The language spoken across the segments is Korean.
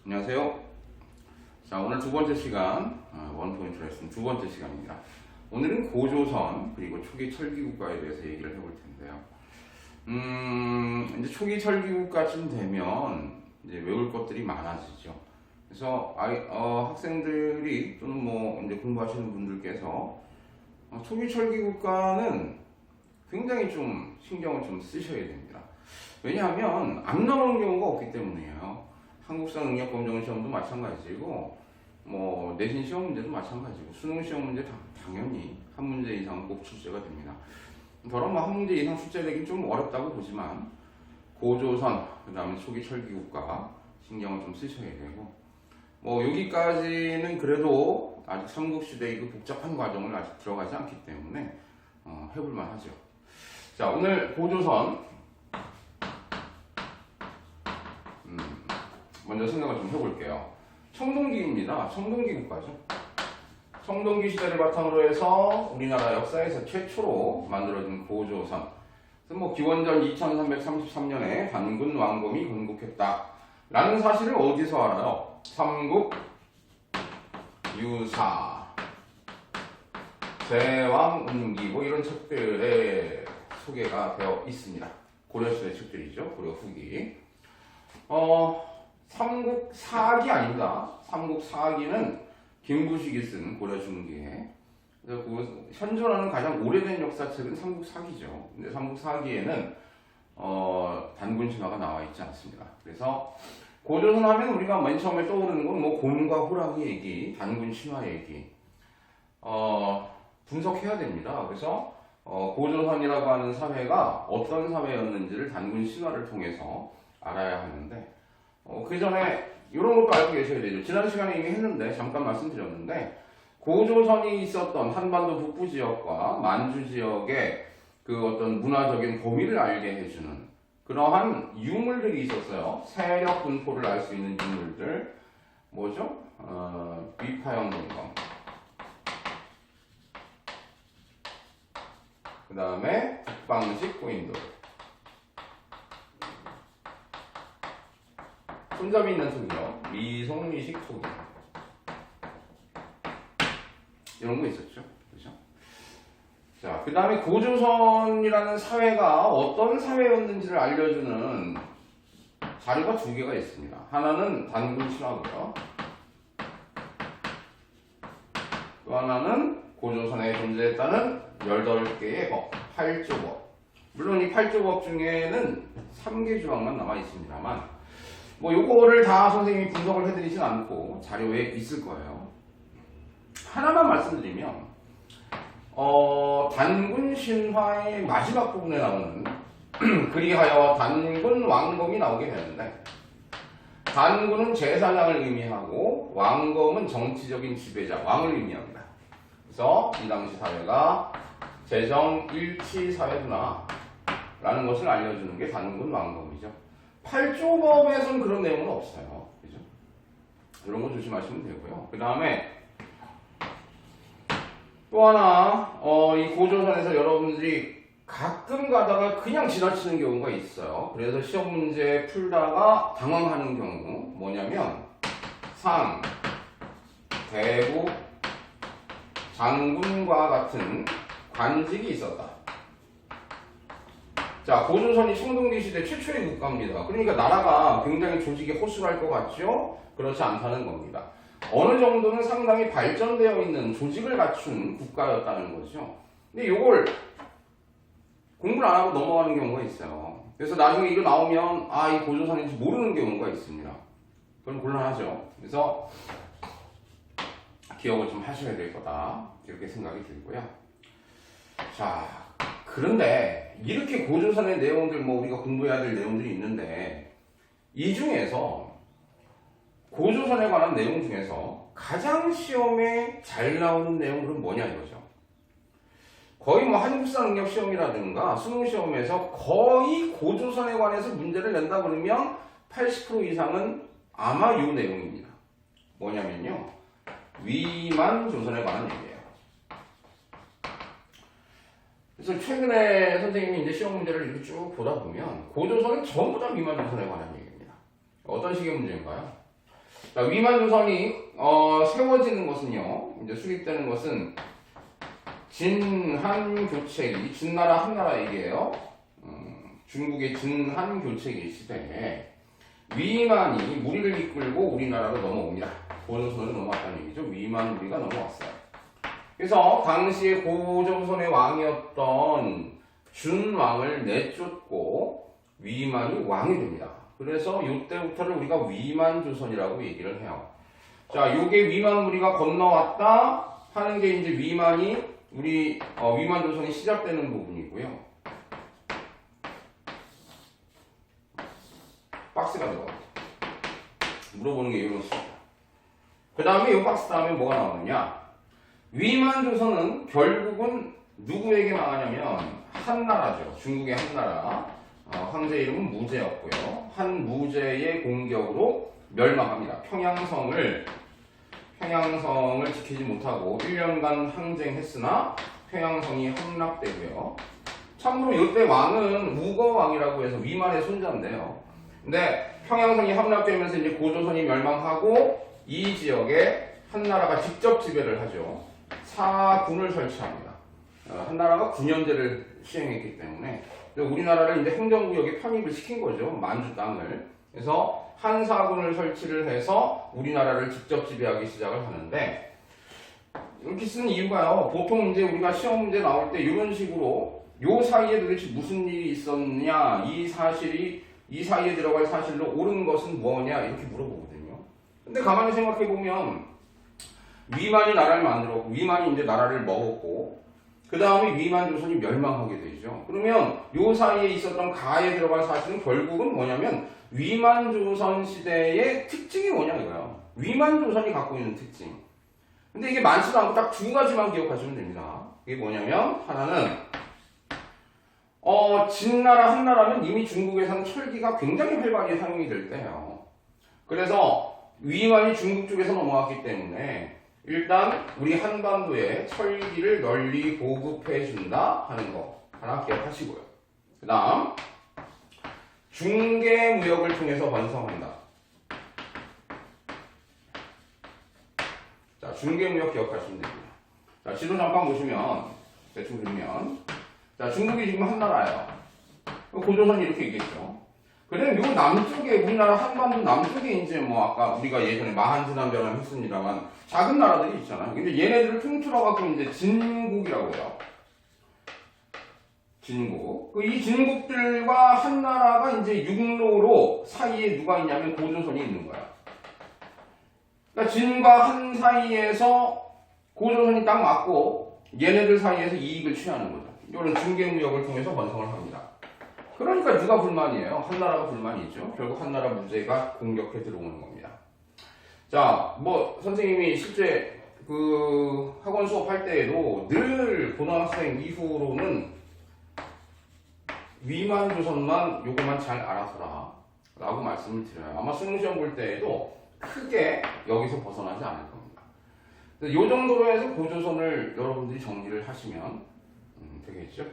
안녕하세요. 자, 오늘 두 번째 시간, 원포인트 레슨 두 번째 시간입니다. 오늘은 고조선 그리고 초기 철기국가에 대해서 얘기를 해볼 텐데요. 이제 초기 철기국가쯤 되면 이제 외울 것들이 많아지죠. 그래서 학생들이 또는 뭐 이제 공부하시는 분들께서 초기 철기국가는 굉장히 좀 신경을 좀 쓰셔야 됩니다. 왜냐하면 안 나오는 경우가 없기 때문이에요. 한국사 능력 검정 시험도 마찬가지고, 뭐 내신 시험 문제도 마찬가지고, 수능 시험 문제 당연히 한 문제 이상은 꼭 출제가 됩니다. 저런 뭐 한 문제 이상 출제되긴 좀 어렵다고 보지만 고조선, 그 다음에 초기 철기국가 신경을 좀 쓰셔야 되고, 뭐 여기까지는 그래도 아직 삼국시대의 그 복잡한 과정을 아직 들어가지 않기 때문에 해볼만 하죠. 자, 오늘 고조선 먼저 생각을 좀 해볼게요. 청동기입니다. 청동기 국가죠. 청동기 시대를 바탕으로 해서 우리나라 역사에서 최초로 만들어진 고조선. 그래서 뭐 기원전 2333년에 단군 왕검이 건국했다 라는 사실을 어디서 알아요? 삼국 유사, 제왕운기 뭐 이런 책들에 소개가 되어 있습니다. 고려시대 책들이죠. 고려 후기. 삼국사기 아닙니다. 삼국사기는 김부식이 쓴 고려 중기에. 그래서 그 현존하는 가장 오래된 역사책은 삼국사기죠. 근데 삼국사기에는 단군 신화가 나와 있지 않습니다. 그래서 고조선 하면 우리가 맨 처음에 떠오르는 건 뭐 곰과 호랑이 얘기, 단군 신화 얘기 분석해야 됩니다. 그래서 고조선이라고 하는 사회가 어떤 사회였는지를 단군 신화를 통해서 알아야 하는데 그 전에 이런 것도 알고 계셔야 되죠. 지난 시간에 이미 했는데 잠깐 말씀드렸는데 고조선이 있었던 한반도 북부 지역과 만주 지역의 그 어떤 문화적인 범위를 알게 해주는 그러한 유물들이 있었어요. 세력 분포를 알 수 있는 유물들 뭐죠? 비파형 동검, 그 다음에 북방식 고인돌, 손잡이 있는 토기요. 미송미식 토기. 이런 거 있었죠. 그죠? 자, 그 다음에 고조선이라는 사회가 어떤 사회였는지를 알려주는 자료가 두 개가 있습니다. 하나는 단군 신화고요. 또 하나는 고조선에 존재했다는 18개의 법, 8조법. 물론 이 8조법 중에는 3개 조항만 남아 있습니다만 뭐 요거를 다 선생님이 분석을 해드리진 않고 자료에 있을 거예요. 하나만 말씀드리면 단군 신화의 마지막 부분에 나오는 그리하여 단군 왕검이 나오게 되는데 단군은 제사장을 의미하고 왕검은 정치적인 지배자, 왕을 의미합니다. 그래서 이 당시 사회가 재정일치 사회구나 라는 것을 알려주는 게 단군 왕검이죠. 8조법에서는 그런 내용은 없어요. 그죠? 이런 거 조심하시면 되고요. 그 다음에 또 하나, 이 고조선에서 여러분들이 가끔 가다가 그냥 지나치는 경우가 있어요. 그래서 시험 문제 풀다가 당황하는 경우 뭐냐면 상, 대부, 장군과 같은 관직이 있었다. 자, 고조선이 청동기 시대 최초의 국가입니다. 그러니까 나라가 굉장히 조직이 호술할 것 같죠? 그렇지 않다는 겁니다. 어느 정도는 상당히 발전되어 있는 조직을 갖춘 국가였다는 거죠. 근데 이걸 공부를 안 하고 넘어가는 경우가 있어요. 그래서 나중에 이거 나오면 이 고조선인지 모르는 경우가 있습니다. 그럼 곤란하죠. 그래서 기억을 좀 하셔야 될 거다. 이렇게 생각이 들고요. 자, 그런데 이렇게 고조선의 내용들 뭐 우리가 공부해야 될 내용들이 있는데 이 중에서 고조선에 관한 내용 중에서 가장 시험에 잘 나오는 내용은 뭐냐 이거죠. 거의 뭐 한국사 능력 시험이라든가 수능 시험에서 거의 고조선에 관해서 문제를 낸다 그러면 80% 이상은 아마 이 내용입니다. 뭐냐면요. 위만 조선에 관한 얘기예요. 그래서 최근에 선생님이 이제 시험 문제를 이렇게 쭉 보다 보면 고조선은 전부 다 위만 조선에 관한 얘기입니다. 어떤 식의 문제인가요? 자, 위만 조선이 세워지는 것은요, 이제 수립되는 것은 진한 교체기, 진나라 한나라 얘기예요. 중국의 진한 교체기 시대에 위만이 무리를 이끌고 우리나라로 넘어옵니다. 고조선으로 넘어왔다는 얘기죠. 위만 무리가 넘어왔어요. 그래서 당시에 고조선의 왕이었던 준왕을 내쫓고 위만이 왕이 됩니다. 그래서 이때부터를 우리가 위만조선이라고 얘기를 해요. 자, 요게 위만 무리가 건너왔다 하는 게 이제 위만이 위만조선이 시작되는 부분이고요. 박스가 들어가. 물어보는 게 이런 식이에요. 그 다음에 이 박스 다음에 뭐가 나오느냐? 위만조선은 결국은 누구에게 망하냐면 한나라죠. 중국의 한나라. 황제 이름은 무제였고요. 한 무제의 공격으로 멸망합니다. 평양성을 지키지 못하고 1년간 항쟁했으나 평양성이 함락되고요. 참고로 이때 왕은 우거왕이라고 해서 위만의 손자인데요. 근데 평양성이 함락되면서 이제 고조선이 멸망하고 이 지역에 한나라가 직접 지배를 하죠. 사군을 설치합니다. 한나라가 군연제를 시행했기 때문에 우리나라를 이제 행정구역에 편입을 시킨 거죠. 만주 땅을. 그래서 한사군을 설치를 해서 우리나라를 직접 지배하기 시작을 하는데, 이렇게 쓰는 이유가요. 보통 이제 우리가 시험 문제 나올 때 이런 식으로 요 사이에 도대체 무슨 일이 있었냐, 이 사이에 들어갈 사실로 옳은 것은 뭐냐 이렇게 물어보거든요. 근데 가만히 생각해 보면 위만이 나라를 만들었고 위만이 이제 나라를 먹었고 그 다음에 위만조선이 멸망하게 되죠. 그러면 요 사이에 있었던 가에 들어갈 사실은 결국은 뭐냐면 위만조선 시대의 특징이 뭐냐 이거예요. 위만조선이 갖고 있는 특징. 근데 이게 많지도 않고 딱 두 가지만 기억하시면 됩니다. 이게 뭐냐면 하나는 진나라 한나라는 이미 중국에서는 철기가 굉장히 활발히 사용이 될 때예요. 그래서 위만이 중국 쪽에서 넘어왔기 때문에 일단 우리 한반도에 철기를 널리 보급해준다 하는 거 하나 기억하시고요. 그 다음 중개무역을 통해서 번성한다. 자, 중개무역 기억하시면 됩니다. 자, 지도 잠깐 보시면 대충 그리면 자, 중국이 지금 한나라예요. 고조선이 이렇게 있겠죠. 그러면 요 남쪽에 우리나라 한반도 남쪽에 이제 뭐 아까 우리가 예전에 마한지남변을 했습니다만 작은 나라들이 있잖아요. 근데 얘네들을 통틀어갖고 이제 진국이라고 해요. 진국. 이 진국들과 한나라가 이제 육로로 사이에 누가 있냐면 고조선이 있는 거야. 그러니까 진과 한 사이에서 고조선이 딱 맞고 얘네들 사이에서 이익을 취하는 거죠. 이런 중개무역을 통해서 번성을 합니다. 그러니까 누가 불만이에요? 한나라가 불만이 있죠. 결국 한나라 무제가 공격해 들어오는 겁니다. 자, 뭐 선생님이 실제 그 학원 수업할 때에도 늘 고등학생 이후로는 위만조선만 요것만 잘 알아서라 라고 말씀을 드려요. 아마 수능시험 볼 때에도 크게 여기서 벗어나지 않을 겁니다. 요 정도로 해서 고조선을 여러분들이 정리를 하시면 되겠죠.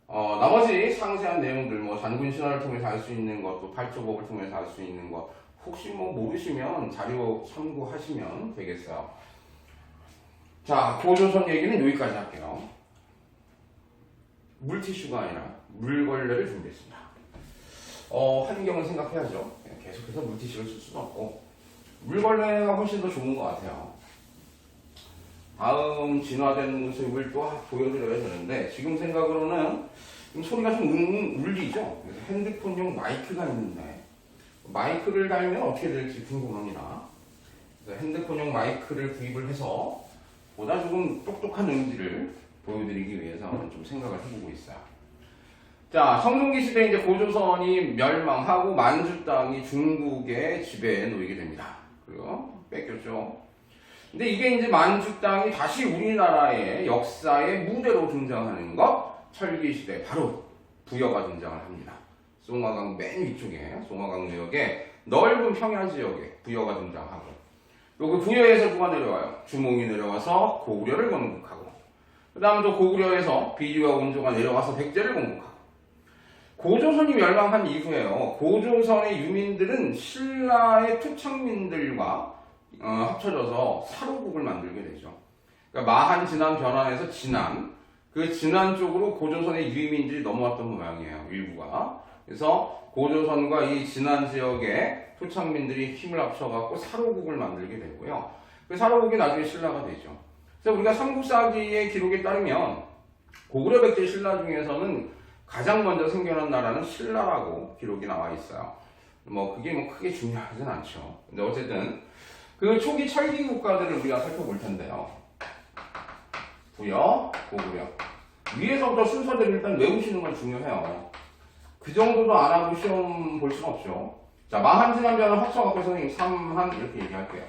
나머지 상세한 내용들, 뭐 잔군 신화를 통해서 알 수 있는 것, 또 팔조법을 통해서 알 수 있는 것, 혹시 뭐 모르시면 자료 참고하시면 되겠어요. 자, 고조선 얘기는 여기까지 할게요. 물티슈가 아니라 물걸레를 준비했습니다. 환경을 생각해야죠. 계속해서 물티슈를 쓸 수도 없고 물걸레가 훨씬 더 좋은 것 같아요. 다음 진화된 모습을 또 보여드려야 되는데 지금 생각으로는 소리가 좀 울리죠. 그래서 핸드폰용 마이크가 있는데 마이크를 달면 어떻게 될지 궁금합니다. 그래서 핸드폰용 마이크를 구입을 해서 보다 조금 똑똑한 음질을 보여드리기 위해서 좀 생각을 해보고 있어요. 자, 성종기 시대 이제 고조선이 멸망하고 만주 땅이 중국의 지배에 놓이게 됩니다. 그리고 뺏겼죠. 근데 이게 이제 만주 땅이 다시 우리나라의 역사의 무대로 등장하는 것, 철기시대 바로 부여가 등장을 합니다. 송화강 맨 위쪽에 송화강유역에 넓은 평야 지역에 부여가 등장하고 그 부여에서 누가 내려와요? 주몽이 내려와서 고구려를 건국하고 그 다음 또 고구려에서 비주와 온조가 내려와서 백제를 건국하고 고조선이 멸망한 이후에요. 고조선의 유민들은 신라의 토착민들과 합쳐져서 사로국을 만들게 되죠. 그러니까 마한, 진안, 변환에서 진안, 그 진안 쪽으로 고조선의 유민들이 넘어왔던 모양이에요. 일부가. 그래서 고조선과 이 진안 지역의 토착민들이 힘을 합쳐갖고 사로국을 만들게 되고요. 그 사로국이 나중에 신라가 되죠. 그래서 우리가 삼국사기의 기록에 따르면 고구려 백제 신라 중에서는 가장 먼저 생겨난 나라는 신라라고 기록이 나와 있어요. 그게 크게 중요하진 않죠. 근데 어쨌든 그 초기 철기 국가들을 우리가 살펴볼 텐데요. 부여, 고구려. 위에서부터 순서대로 일단 외우시는 건 중요해요. 그 정도도 안 하고 시험 볼 수는 없죠. 자, 마한, 진안, 변환 합쳐갖고 선생님 삼한 이렇게 얘기할게요.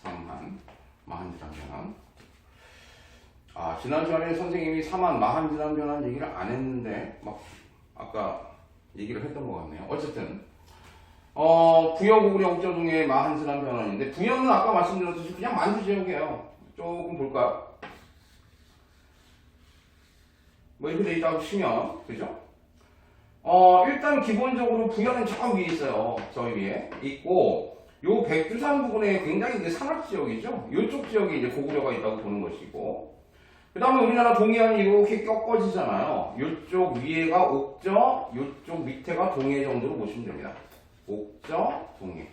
삼한, 마한, 진안, 변환. 지난 시간에 선생님이 삼한, 마한, 진안, 변환 얘기를 안 했는데 아까 얘기를 했던 것 같네요. 어쨌든 부여, 고구려, 옥저동의 마한, 진안, 변환인데 부여는 아까 말씀드렸듯이 그냥 만주 지역이에요. 조금 볼까요? 이렇게 돼 있다고 치면 그죠? 일단 기본적으로 부여는 저 위에 있어요. 저 위에 있고 요 백두산 부근에 굉장히 그 산악 지역이죠. 이쪽 지역에 이제 고구려가 있다고 보는 것이고 그 다음에 우리나라 동해안이 이렇게 꺾어지잖아요. 이쪽 위에가 옥저, 이쪽 밑에가 동해 정도로 보시면 됩니다. 옥저, 동해.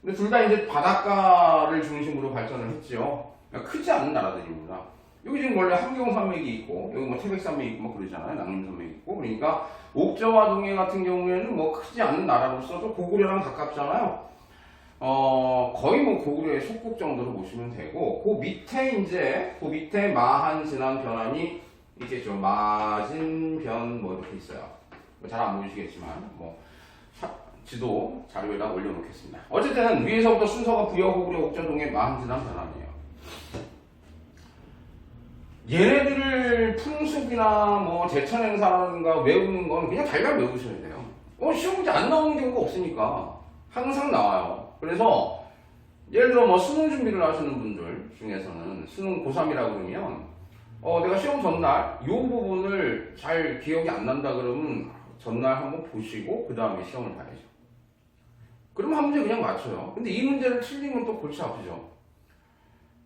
근데 둘 다 이제 바닷가를 중심으로 발전을 했죠. 그러니까 크지 않은 나라들입니다. 여기 지금 원래 함경산맥이 있고 여기 태백산맥이 있고 그러잖아요. 남림산맥이 있고 그러니까 옥저와 동해 같은 경우에는 크지 않은 나라로서도 고구려랑 가깝잖아요. 거의 고구려의 속국 정도로 보시면 되고 그 밑에 마한, 진안, 변환이 있겠죠. 마진, 변 이렇게 있어요. 잘 안 보이시겠지만 지도 자료에다 올려놓겠습니다. 어쨌든 위에서부터 순서가 부여, 고구려, 옥저, 동해, 마한, 진안, 변환이에요. 얘네들을 풍습이나 제천 행사라든가 외우는 건 그냥 달달 외우셔야 돼요. 시험 문제 안 나오는 경우가 없으니까 항상 나와요. 그래서 예를 들어 수능 준비를 하시는 분들 중에서는 수능 고3이라 그러면 내가 시험 전날 이 부분을 잘 기억이 안 난다 그러면 전날 한번 보시고 그 다음에 시험을 봐야죠. 그럼 한 문제 그냥 맞춰요. 근데 이 문제를 틀리면 또 골치 아프죠.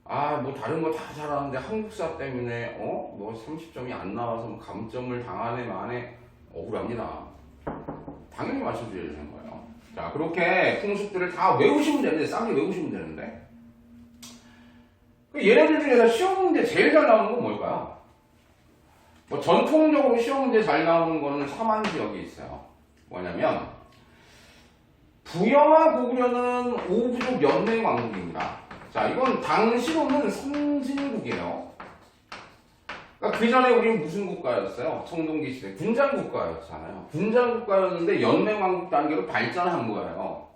다른 거 다 잘하는데 한국사 때문에 30점이 안 나와서 감점을 당하네 마네 억울합니다. 당연히 맞춰줘야 되는 거예요. 자, 그렇게 풍습들을 다 외우시면 되는데 싹 외우시면 되는데 얘네들 중에서 시험 문제 제일 잘 나오는 건 뭘까요? 전통적으로 시험 문제 잘 나오는 거는 삼한 지역에 있어요. 뭐냐면 부여와 고구려는 오부족 연맹 왕국입니다. 자, 이건 당시로는 선진국이에요. 그러니까 그 전에 우리는 무슨 국가였어요? 청동기 시대 군장 국가였잖아요. 군장 국가였는데 연맹 왕국 단계로 발전한 거예요.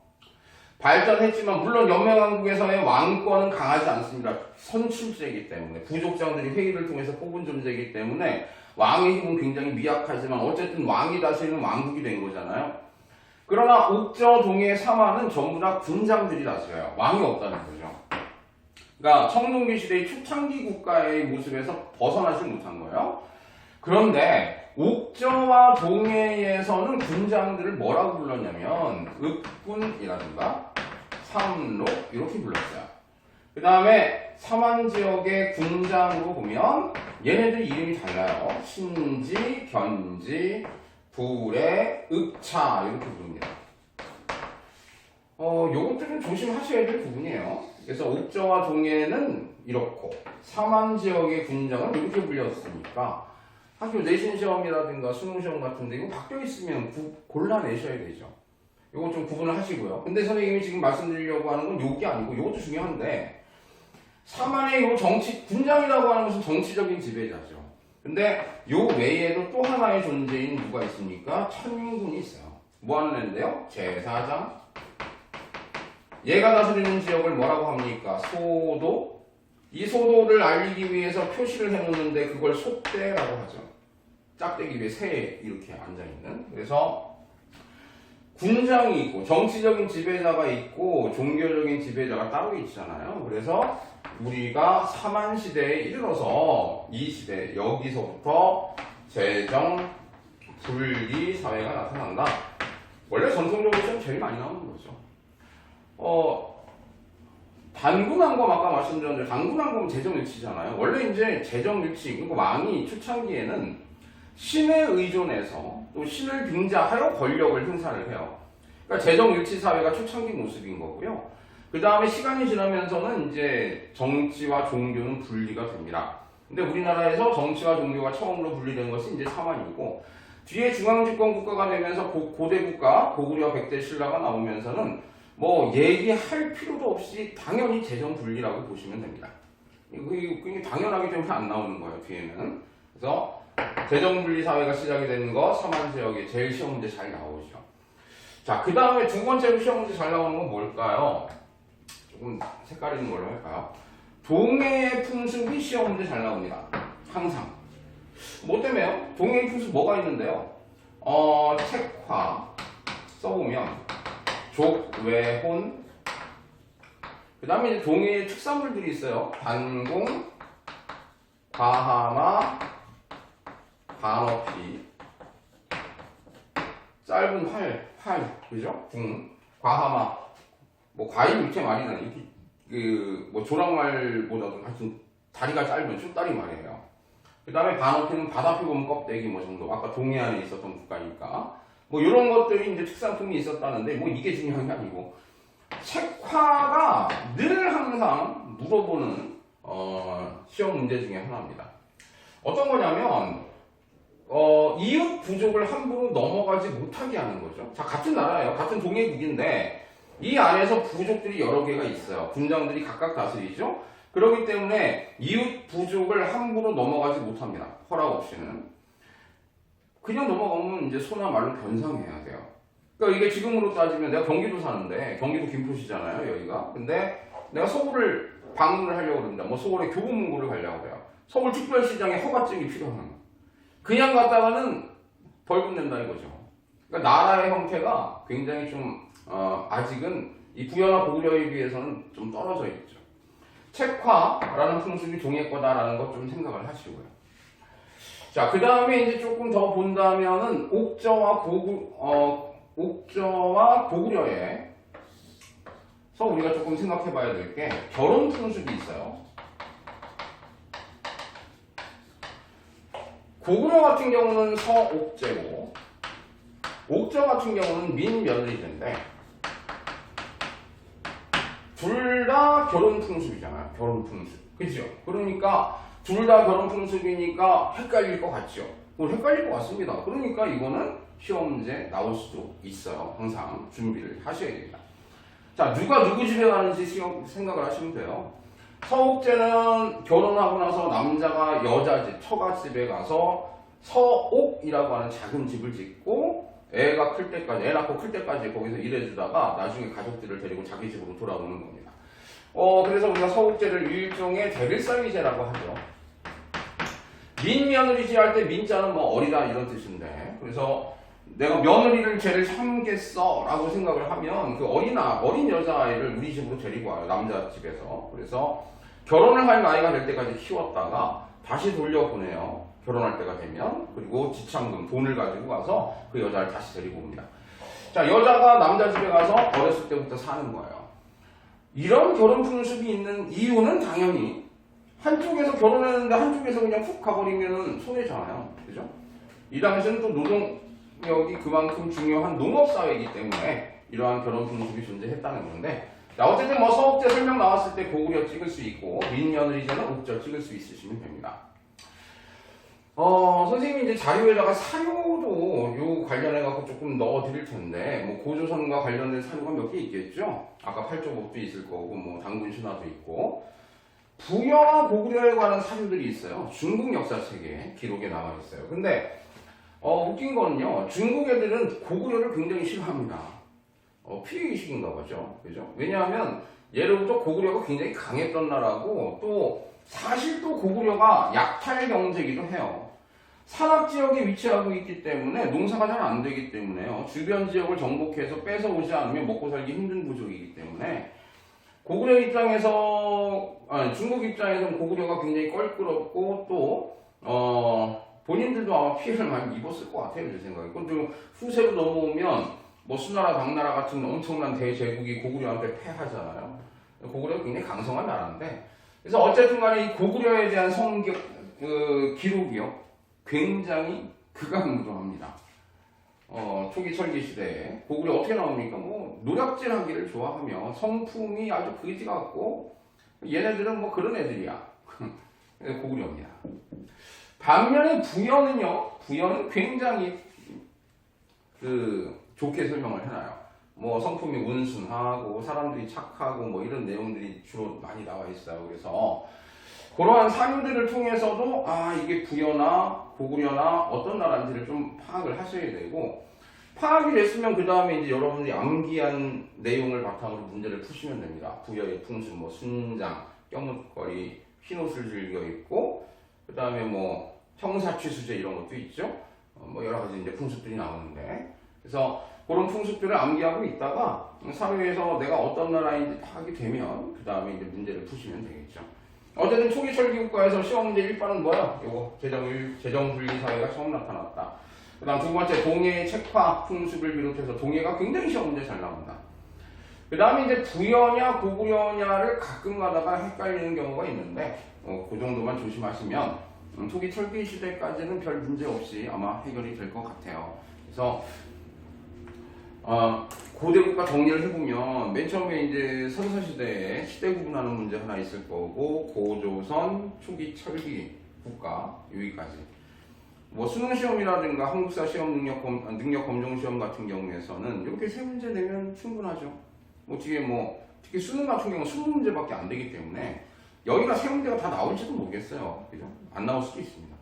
발전했지만 물론 연맹 왕국에서의 왕권은 강하지 않습니다. 선출제이기 때문에 부족장들이 회의를 통해서 뽑은 존재이기 때문에 왕의 힘은 굉장히 미약하지만 어쨌든 왕이 다스리는 왕국이 된 거잖아요. 그러나 옥저, 동해, 삼한은 전부 다 군장들이 다스려요. 왕이 없다는 거죠. 그러니까 청동기 시대의 초창기 국가의 모습에서 벗어나지 못한 거예요. 그런데 옥저와 동해에서는 군장들을 뭐라고 불렀냐면 읍군이라든가 삼록 이렇게 불렀어요. 그 다음에 삼한 지역의 군장으로 보면 얘네들 이름이 달라요. 신지, 견지, 부래, 읍차 이렇게 부릅니다. 요것들은 조심하셔야 될 부분이에요. 그래서 옥저와 동해는 이렇고 삼한 지역의 군장은 이렇게 불렸으니까 학교 내신 시험이라든가 수능 시험 같은데 이거 바뀌어 있으면 골라내셔야 되죠. 요거 좀 구분을 하시고요. 근데 선생님이 지금 말씀드리려고 하는 건 요게 아니고 요것도 중요한데 삼한의 요 군장이라고 하는 것은 정치적인 지배자죠. 근데 요 외에도 또 하나의 존재인 누가 있습니까? 천군이 있어요. 뭐 하는 애인데요? 제사장. 얘가 다스리는 지역을 뭐라고 합니까? 소도. 이 소도를 알리기 위해서 표시를 해놓는데 그걸 소대라고 하죠. 짝대기 위에 새 이렇게 앉아있는. 그래서 군장이 있고 정치적인 지배자가 있고 종교적인 지배자가 따로 있잖아요. 그래서 우리가 삼한시대에 이르러서 이 시대 여기서부터 제정, 분리 사회가 나타난다. 원래 전통적으로 좀 제일 많이 나오는 거죠. 단군왕검 아까 말씀드렸는데 단군왕검은 재정유치잖아요. 원래 이제 재정유치, 그러니까 왕이 초창기에는 신에 의존해서 또 신을 빙자하여 권력을 행사를 해요. 그러니까 재정유치 사회가 초창기 모습인 거고요. 그 다음에 시간이 지나면서는 이제 정치와 종교는 분리가 됩니다. 근데 우리나라에서 정치와 종교가 처음으로 분리된 것이 이제 사만이고, 뒤에 중앙집권 국가가 되면서 고대 국가, 고구려 백제 신라가 나오면서는 뭐 얘기할 필요도 없이 당연히 재정 분리라고 보시면 됩니다. 그게 당연하기 때문에 안 나오는 거예요, 뒤에는. 그래서 재정 분리 사회가 시작이 되는 거 서만 지역에 제일 시험 문제 잘 나오죠. 자, 그 다음에 두 번째로 시험 문제 잘 나오는 건 뭘까요? 조금 색깔 있는 걸로 할까요? 동해의 풍습이 시험 문제 잘 나옵니다. 항상. 뭐 때문에요? 동해의 풍습 뭐가 있는데요? 책화 써보면 족외혼, 그 다음에 이제 동해의 특산물들이 있어요. 반공, 과하마, 반어피, 짧은 활, 그죠? 궁, 과하마, 뭐 과일 밑에 말이나 뭐 조랑말보다도 하여튼 다리가 짧은 쭈다리 말이에요. 그 다음에 반어피는 바다피 보면 껍데기 뭐 정도. 아까 동해안에 있었던 국가니까. 뭐 이런 것들이 이제 특산품이 있었다는데 뭐 이게 중요한 게 아니고, 책화가 늘 항상 물어보는 시험 문제 중에 하나입니다. 어떤 거냐면 이웃 부족을 함부로 넘어가지 못하게 하는 거죠. 자, 같은 나라예요. 같은 동해국인데 이 안에서 부족들이 여러 개가 있어요. 군장들이 각각 다스리죠. 그렇기 때문에 이웃 부족을 함부로 넘어가지 못합니다. 허락 없이는. 그냥 넘어가면 이제 소나 말로 변상해야 돼요. 그러니까 이게 지금으로 따지면 내가 경기도 사는데, 경기도 김포시잖아요, 여기가. 근데 내가 서울을 방문을 하려고 그럽니다. 뭐 서울에 교보문고를 가려고 해요. 서울특별시장에 허가증이 필요한 거예요. 그냥 갔다가는 벌금 낸다 이거죠. 그러니까 나라의 형태가 굉장히 좀 아직은 이 구려나 고구려에 비해서는 좀 떨어져 있죠. 책화라는 풍습이 동해 거다라는 것 좀 생각을 하시고요. 자, 그 다음에 이제 조금 더 본다면은 옥저와 고구려에서 우리가 조금 생각해 봐야 될 게 결혼 풍습이 있어요. 고구려 같은 경우는 서옥제고, 옥저 같은 경우는 민며느리제인데, 둘 다 결혼 풍습이잖아요. 결혼 풍습. 그죠? 그러니까 둘 다 결혼 풍습이니까 헷갈릴 것 같죠? 헷갈릴 것 같습니다. 그러니까 이거는 시험 문제 나올 수도 있어요. 항상 준비를 하셔야 됩니다. 자, 누가 누구 집에 가는지 생각을 하시면 돼요. 서옥제는 결혼하고 나서 남자가 여자 집, 처가집에 가서 서옥이라고 하는 작은 집을 짓고 애가 클 때까지, 애 낳고 클 때까지 거기서 일해주다가 나중에 가족들을 데리고 자기 집으로 돌아오는 겁니다. 그래서 우리가 서옥제를 일종의 대릴살미제라고 하죠. 민며느리제 할 때 민자는 뭐 어리다 이런 뜻인데, 그래서 내가 며느리를 쟤를 삼겠어 라고 생각을 하면 그 어린 여자아이를 우리 집으로 데리고 와요. 남자 집에서. 그래서 결혼을 할 나이가 될 때까지 키웠다가 다시 돌려보내요. 결혼할 때가 되면. 그리고 지참금, 돈을 가지고 가서 그 여자를 다시 데리고 옵니다. 자, 여자가 남자 집에 가서 어렸을 때부터 사는 거예요. 이런 결혼 풍습이 있는 이유는 당연히 한쪽에서 결혼했는데 한쪽에서 그냥 훅 가버리면 손해잖아요. 그죠? 이 당시에는 또 노동력이 그만큼 중요한 농업사회이기 때문에 이러한 결혼 풍습이 존재했다는 건데, 자, 어쨌든 뭐 서옥제 설명 나왔을 때 고구려 찍을 수 있고 민며느리제는 옥저 찍을 수 있으시면 됩니다. 선생님이 이제 자료에다가 사료도 요 관련해갖고 조금 넣어드릴 텐데, 뭐 고조선과 관련된 사료가 몇 개 있겠죠? 아까 팔조법도 있을 거고, 뭐 당군신화도 있고, 부여와 고구려에 관한 사료들이 있어요. 중국 역사책에 기록에 나와 있어요. 근데 웃긴 거는요, 중국 애들은 고구려를 굉장히 싫어합니다. 피해의식인가 보죠. 그죠? 왜냐하면 예로부터 고구려가 굉장히 강했던 나라고, 또 사실 또 고구려가 약탈 경제이기도 해요. 산악지역에 위치하고 있기 때문에 농사가 잘 안 되기 때문에요. 주변 지역을 정복해서 뺏어오지 않으면 먹고 살기 힘든 부족이기 때문에 고구려 입장에서, 중국 입장에서는 고구려가 굉장히 껄끄럽고 또 본인들도 아마 피해를 많이 입었을 것 같아요, 제 생각에. 그건 좀 후세로 넘어오면 뭐 수나라 당나라 같은 엄청난 대제국이 고구려한테 패하잖아요. 고구려가 굉장히 강성한 나라인데, 그래서 어쨌든 간에 이 고구려에 대한 기록이요, 굉장히 극악무도합니다. 초기 철기 시대에 고구려 어떻게 나옵니까? 뭐 노략질하기를 좋아하며 성품이 아주 거지 같고, 얘네들은 뭐 그런 애들이야. 고구려입니다. 반면에 부여는 굉장히 좋게 설명을 해놔요. 뭐 성품이 온순하고 사람들이 착하고 뭐 이런 내용들이 주로 많이 나와 있어요. 그래서 그러한 사유들을 통해서도 이게 부여나 고구려나 어떤 나라인지를 좀 파악을 하셔야 되고, 파악이 됐으면 그 다음에 이제 여러분들이 암기한 내용을 바탕으로 문제를 푸시면 됩니다. 부여의 풍습, 뭐 순장, 껴묵거리, 흰옷을 즐겨 입고, 그 다음에 뭐 형사취수제 이런 것도 있죠. 뭐 여러 가지 이제 풍습들이 나오는데, 그래서 그런 풍습들을 암기하고 있다가 사회에서 내가 어떤 나라인지 파악이 되면 그 다음에 이제 문제를 푸시면 되겠죠. 어쨌든 초기 철기 국가에서 시험 문제 1번은 뭐야? 요거 재정분리 사회가 처음 나타났다. 그 다음 두 번째, 동해의 책파 풍습을 비롯해서 동해가 굉장히 시험 문제 잘 나온다. 그 다음에 이제 부여냐 고구려냐를 가끔 가다가 헷갈리는 경우가 있는데, 그 정도만 조심하시면 초기 철기 시대까지는 별 문제 없이 아마 해결이 될 것 같아요. 그래서 고대 국가 정리를 해보면 맨 처음에 이제 선사시대에 시대 구분하는 문제 하나 있을 거고, 고조선, 초기 철기 국가 여기까지. 뭐 수능 시험이라든가 한국사 시험 능력 검정 시험 같은 경우에서는 이렇게 세 문제 내면 충분하죠. 뭐 뒤에 특히 수능 같은 경우는 20문제밖에 안 되기 때문에 여기가 세 문제가 다 나올지도 모르겠어요. 그죠? 안 나올 수도 있습니다.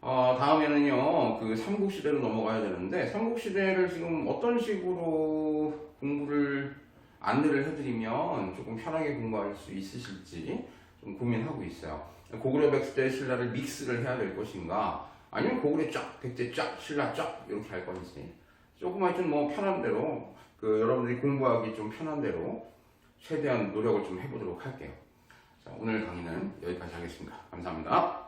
다음에는요, 그 삼국시대로 넘어가야 되는데, 삼국시대를 지금 어떤 식으로 공부를 안내를 해드리면 조금 편하게 공부할 수 있으실지 좀 고민하고 있어요. 고구려 백제 신라를 믹스를 해야 될 것인가, 아니면 고구려 쫙, 백제 쫙, 신라 쫙 이렇게 할 건지, 조금 하여튼 뭐 편한 대로, 여러분들이 공부하기 좀 편한 대로 최대한 노력을 좀 해보도록 할게요. 자, 오늘 강의는 여기까지 하겠습니다. 감사합니다.